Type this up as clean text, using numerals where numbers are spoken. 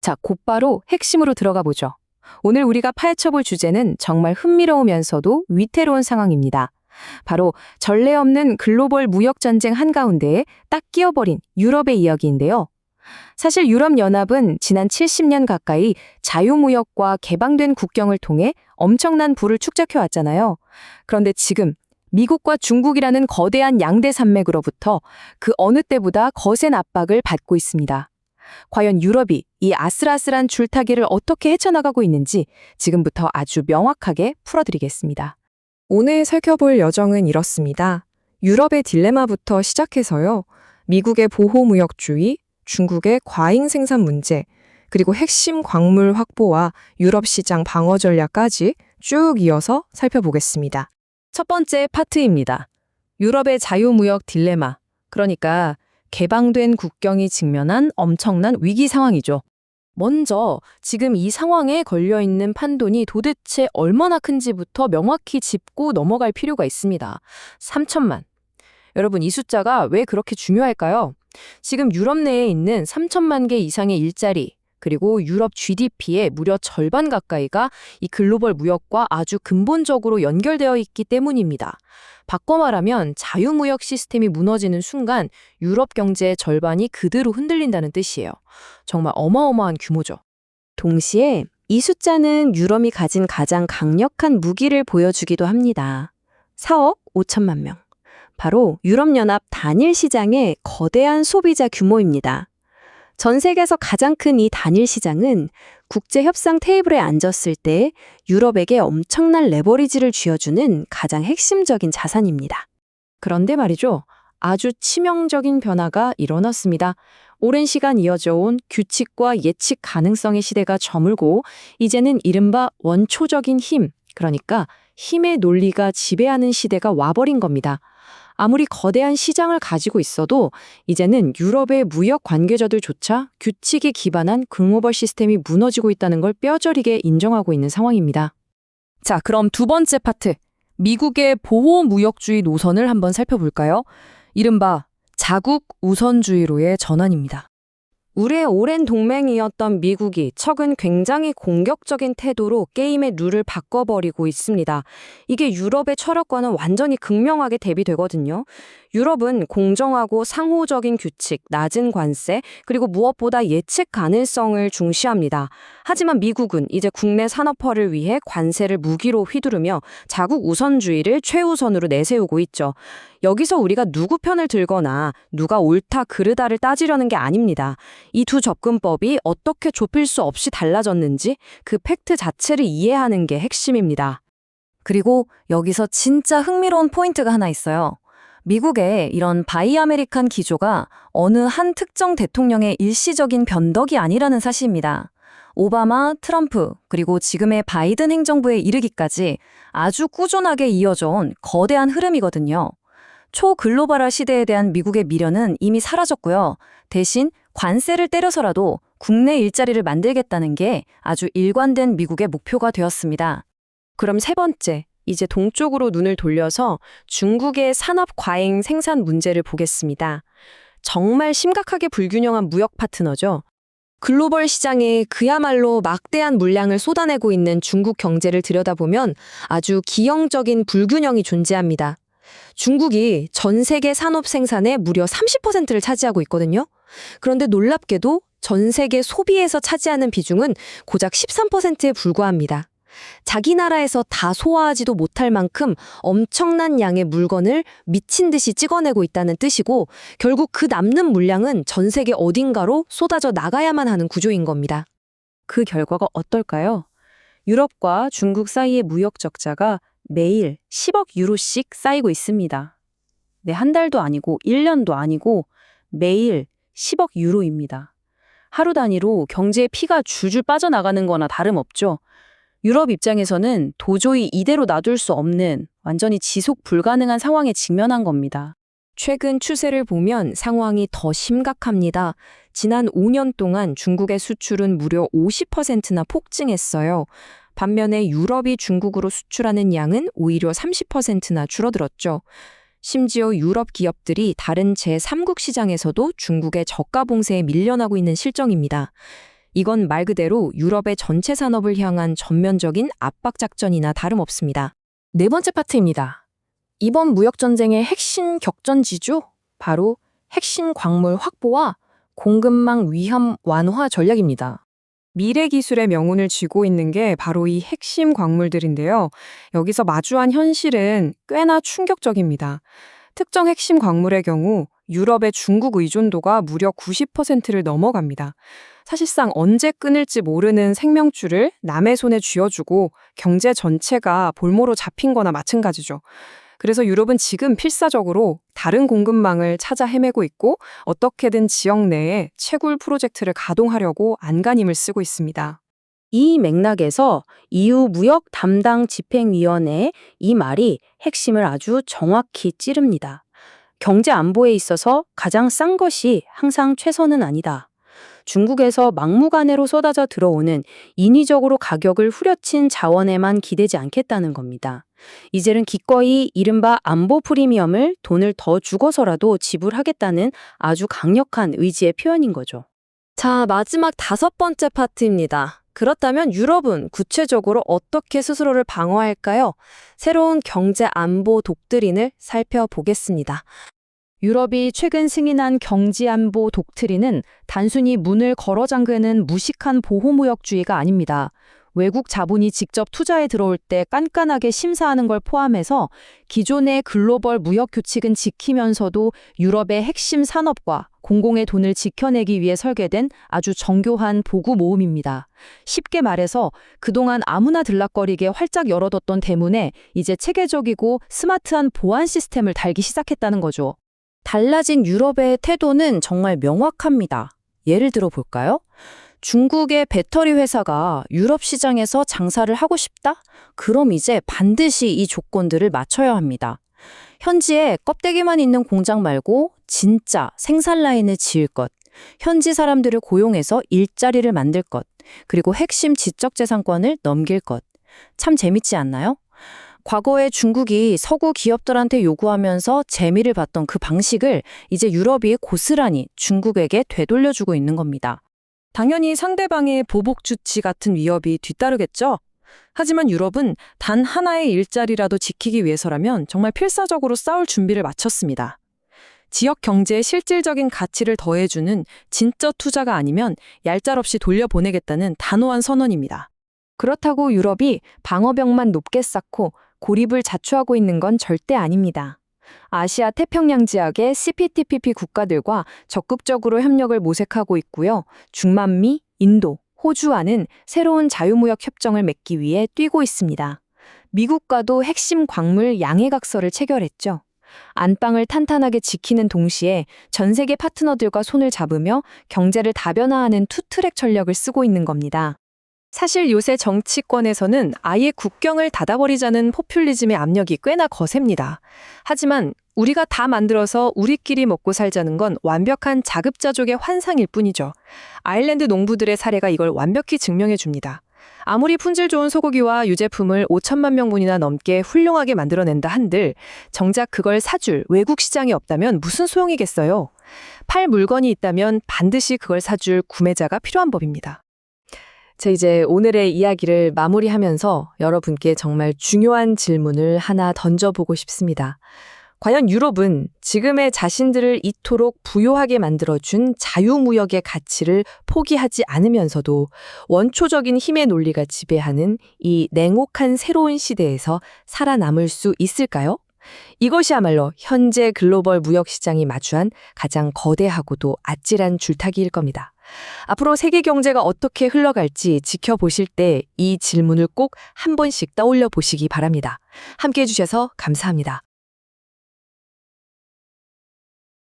자, 곧바로 핵심으로 들어가 보죠. 오늘 우리가 파헤쳐볼 주제는 정말 흥미로우면서도 위태로운 상황입니다. 바로 전례 없는 글로벌 무역 전쟁 한가운데에 딱 끼어버린 유럽의 이야기인데요. 사실 유럽연합은 지난 70년 가까이 자유무역과 개방된 국경을 통해 엄청난 부를 축적해왔잖아요. 그런데 지금 미국과 중국이라는 거대한 양대 산맥으로부터 그 어느 때보다 거센 압박을 받고 있습니다. 과연 유럽이 이 아슬아슬한 줄타기를 어떻게 헤쳐나가고 있는지 지금부터 아주 명확하게 풀어드리겠습니다. 오늘 살펴볼 여정은 이렇습니다. 유럽의 딜레마부터 시작해서요. 미국의 보호무역주의, 중국의 과잉 생산 문제, 그리고 핵심 광물 확보와 유럽 시장 방어 전략까지 쭉 이어서 살펴보겠습니다. 첫 번째 파트입니다. 유럽의 자유무역 딜레마, 그러니까 개방된 국경이 직면한 엄청난 위기 상황이죠. 먼저 지금 이 상황에 걸려있는 판돈이 도대체 얼마나 큰지부터 명확히 짚고 넘어갈 필요가 있습니다. 3천만. 여러분, 이 숫자가 왜 그렇게 중요할까요? 지금 유럽 내에 있는 3천만 개 이상의 일자리, 그리고 유럽 GDP의 무려 절반 가까이가 이 글로벌 무역과 아주 근본적으로 연결되어 있기 때문입니다. 바꿔 말하면 자유무역 시스템이 무너지는 순간 유럽 경제의 절반이 그대로 흔들린다는 뜻이에요. 정말 어마어마한 규모죠. 동시에 이 숫자는 유럽이 가진 가장 강력한 무기를 보여주기도 합니다. 4억 5천만 명. 바로 유럽연합 단일 시장의 거대한 소비자 규모입니다. 전 세계에서 가장 큰 이 단일 시장은 국제 협상 테이블에 앉았을 때 유럽에게 엄청난 레버리지를 쥐어주는 가장 핵심적인 자산입니다. 그런데 말이죠. 아주 치명적인 변화가 일어났습니다. 오랜 시간 이어져 온 규칙과 예측 가능성의 시대가 저물고 이제는 이른바 원초적인 힘, 그러니까 힘의 논리가 지배하는 시대가 와버린 겁니다. 아무리 거대한 시장을 가지고 있어도 이제는 유럽의 무역 관계자들조차 규칙에 기반한 글로벌 시스템이 무너지고 있다는 걸 뼈저리게 인정하고 있는 상황입니다. 자, 그럼 두 번째 파트, 미국의 보호 무역주의 노선을 한번 살펴볼까요? 이른바 자국 우선주의로의 전환입니다. 우리의 오랜 동맹이었던 미국이 최근 굉장히 공격적인 태도로 게임의 룰을 바꿔버리고 있습니다. 이게 유럽의 철학과는 완전히 극명하게 대비되거든요. 유럽은 공정하고 상호적인 규칙, 낮은 관세, 그리고 무엇보다 예측 가능성을 중시합니다. 하지만 미국은 이제 국내 산업화를 위해 관세를 무기로 휘두르며 자국 우선주의를 최우선으로 내세우고 있죠. 여기서 우리가 누구 편을 들거나 누가 옳다 그르다를 따지려는 게 아닙니다. 이 두 접근법이 어떻게 좁힐 수 없이 달라졌는지 그 팩트 자체를 이해하는 게 핵심입니다. 그리고 여기서 진짜 흥미로운 포인트가 하나 있어요. 미국의 이런 바이 아메리칸 기조가 어느 한 특정 대통령의 일시적인 변덕이 아니라는 사실입니다. 오바마, 트럼프, 그리고 지금의 바이든 행정부에 이르기까지 아주 꾸준하게 이어져 온 거대한 흐름이거든요. 초글로벌화 시대에 대한 미국의 미련은 이미 사라졌고요. 대신 관세를 때려서라도 국내 일자리를 만들겠다는 게 아주 일관된 미국의 목표가 되었습니다. 그럼 세 번째, 이제 동쪽으로 눈을 돌려서 중국의 산업 과잉 생산 문제를 보겠습니다. 정말 심각하게 불균형한 무역 파트너죠. 글로벌 시장에 그야말로 막대한 물량을 쏟아내고 있는 중국 경제를 들여다보면 아주 기형적인 불균형이 존재합니다. 중국이 전 세계 산업 생산의 무려 30%를 차지하고 있거든요. 그런데 놀랍게도 전 세계 소비에서 차지하는 비중은 고작 13%에 불과합니다. 자기 나라에서 다 소화하지도 못할 만큼 엄청난 양의 물건을 미친 듯이 찍어내고 있다는 뜻이고 결국 그 남는 물량은 전 세계 어딘가로 쏟아져 나가야만 하는 구조인 겁니다. 그 결과가 어떨까요? 유럽과 중국 사이의 무역 적자가 매일 10억 유로씩 쌓이고 있습니다. 네, 한 달도 아니고 1년도 아니고 매일 10억 유로입니다. 하루 단위로 경제의 피가 줄줄 빠져나가는 거나 다름없죠. 유럽 입장에서는 도저히 이대로 놔둘 수 없는 완전히 지속 불가능한 상황에 직면한 겁니다. 최근 추세를 보면 상황이 더 심각합니다. 지난 5년 동안 중국의 수출은 무려 50%나 폭증했어요. 반면에 유럽이 중국으로 수출하는 양은 오히려 30%나 줄어들었죠. 심지어 유럽 기업들이 다른 제3국 시장에서도 중국의 저가 봉쇄에 밀려나고 있는 실정입니다. 이건 말 그대로 유럽의 전체 산업을 향한 전면적인 압박 작전이나 다름없습니다. 네 번째 파트입니다. 이번 무역전쟁의 핵심 격전지주, 바로 핵심 광물 확보와 공급망 위험 완화 전략입니다. 미래 기술의 명운을 쥐고 있는 게 바로 이 핵심 광물들인데요. 여기서 마주한 현실은 꽤나 충격적입니다. 특정 핵심 광물의 경우 유럽의 중국 의존도가 무려 90%를 넘어갑니다. 사실상 언제 끊을지 모르는 생명줄을 남의 손에 쥐어주고 경제 전체가 볼모로 잡힌 거나 마찬가지죠. 그래서 유럽은 지금 필사적으로 다른 공급망을 찾아 헤매고 있고 어떻게든 지역 내에 채굴 프로젝트를 가동하려고 안간힘을 쓰고 있습니다. 이 맥락에서 EU 무역 담당 집행위원회의 이 말이 핵심을 아주 정확히 찌릅니다. 경제 안보에 있어서 가장 싼 것이 항상 최선은 아니다. 중국에서 막무가내로 쏟아져 들어오는 인위적으로 가격을 후려친 자원에만 기대지 않겠다는 겁니다. 이제는 기꺼이 이른바 안보 프리미엄을 돈을 더 주고서라도 지불하겠다는 아주 강력한 의지의 표현인 거죠. 자, 마지막 5번째 파트입니다. 그렇다면 유럽은 구체적으로 어떻게 스스로를 방어할까요? 새로운 경제 안보 독트린을 살펴보겠습니다. 유럽이 최근 승인한 경제안보 독트린은 단순히 문을 걸어 잠그는 무식한 보호무역주의가 아닙니다. 외국 자본이 직접 투자에 들어올 때 깐깐하게 심사하는 걸 포함해서 기존의 글로벌 무역 규칙은 지키면서도 유럽의 핵심 산업과 공공의 돈을 지켜내기 위해 설계된 아주 정교한 보구 모음입니다. 쉽게 말해서 그동안 아무나 들락거리게 활짝 열어뒀던 대문에 이제 체계적이고 스마트한 보안 시스템을 달기 시작했다는 거죠. 달라진 유럽의 태도는 정말 명확합니다. 예를 들어 볼까요? 중국의 배터리 회사가 유럽 시장에서 장사를 하고 싶다? 그럼 이제 반드시 이 조건들을 맞춰야 합니다. 현지에 껍데기만 있는 공장 말고 진짜 생산 라인을 지을 것, 현지 사람들을 고용해서 일자리를 만들 것, 그리고 핵심 지적재산권을 넘길 것. 참 재밌지 않나요? 과거에 중국이 서구 기업들한테 요구하면서 재미를 봤던 그 방식을 이제 유럽이 고스란히 중국에게 되돌려주고 있는 겁니다. 당연히 상대방의 보복 주치 같은 위협이 뒤따르겠죠. 하지만 유럽은 단 하나의 일자리라도 지키기 위해서라면 정말 필사적으로 싸울 준비를 마쳤습니다. 지역 경제에 실질적인 가치를 더해주는 진짜 투자가 아니면 얄짤없이 돌려보내겠다는 단호한 선언입니다. 그렇다고 유럽이 방어벽만 높게 쌓고 고립을 자초하고 있는 건 절대 아닙니다. 아시아 태평양 지역의 CPTPP 국가들과 적극적으로 협력을 모색하고 있고요. 중남미, 인도, 호주와는 새로운 자유무역 협정을 맺기 위해 뛰고 있습니다. 미국과도 핵심 광물 양해각서를 체결했죠. 안방을 탄탄하게 지키는 동시에 전 세계 파트너들과 손을 잡으며 경제를 다변화하는 투트랙 전략을 쓰고 있는 겁니다. 사실 요새 정치권에서는 아예 국경을 닫아버리자는 포퓰리즘의 압력이 꽤나 거셉니다. 하지만 우리가 다 만들어서 우리끼리 먹고 살자는 건 완벽한 자급자족의 환상일 뿐이죠. 아일랜드 농부들의 사례가 이걸 완벽히 증명해 줍니다. 아무리 품질 좋은 소고기와 유제품을 5천만 명분이나 넘게 훌륭하게 만들어낸다 한들 정작 그걸 사줄 외국 시장이 없다면 무슨 소용이겠어요. 팔 물건이 있다면 반드시 그걸 사줄 구매자가 필요한 법입니다. 자, 이제 오늘의 이야기를 마무리하면서 여러분께 정말 중요한 질문을 하나 던져보고 싶습니다. 과연 유럽은 지금의 자신들을 이토록 부유하게 만들어준 자유무역의 가치를 포기하지 않으면서도 원초적인 힘의 논리가 지배하는 이 냉혹한 새로운 시대에서 살아남을 수 있을까요? 이것이야말로 현재 글로벌 무역 시장이 마주한 가장 거대하고도 아찔한 줄타기일 겁니다. 앞으로 세계 경제가 어떻게 흘러갈지 지켜보실 때 이 질문을 꼭 한 번씩 떠올려 보시기 바랍니다. 함께해 주셔서 감사합니다.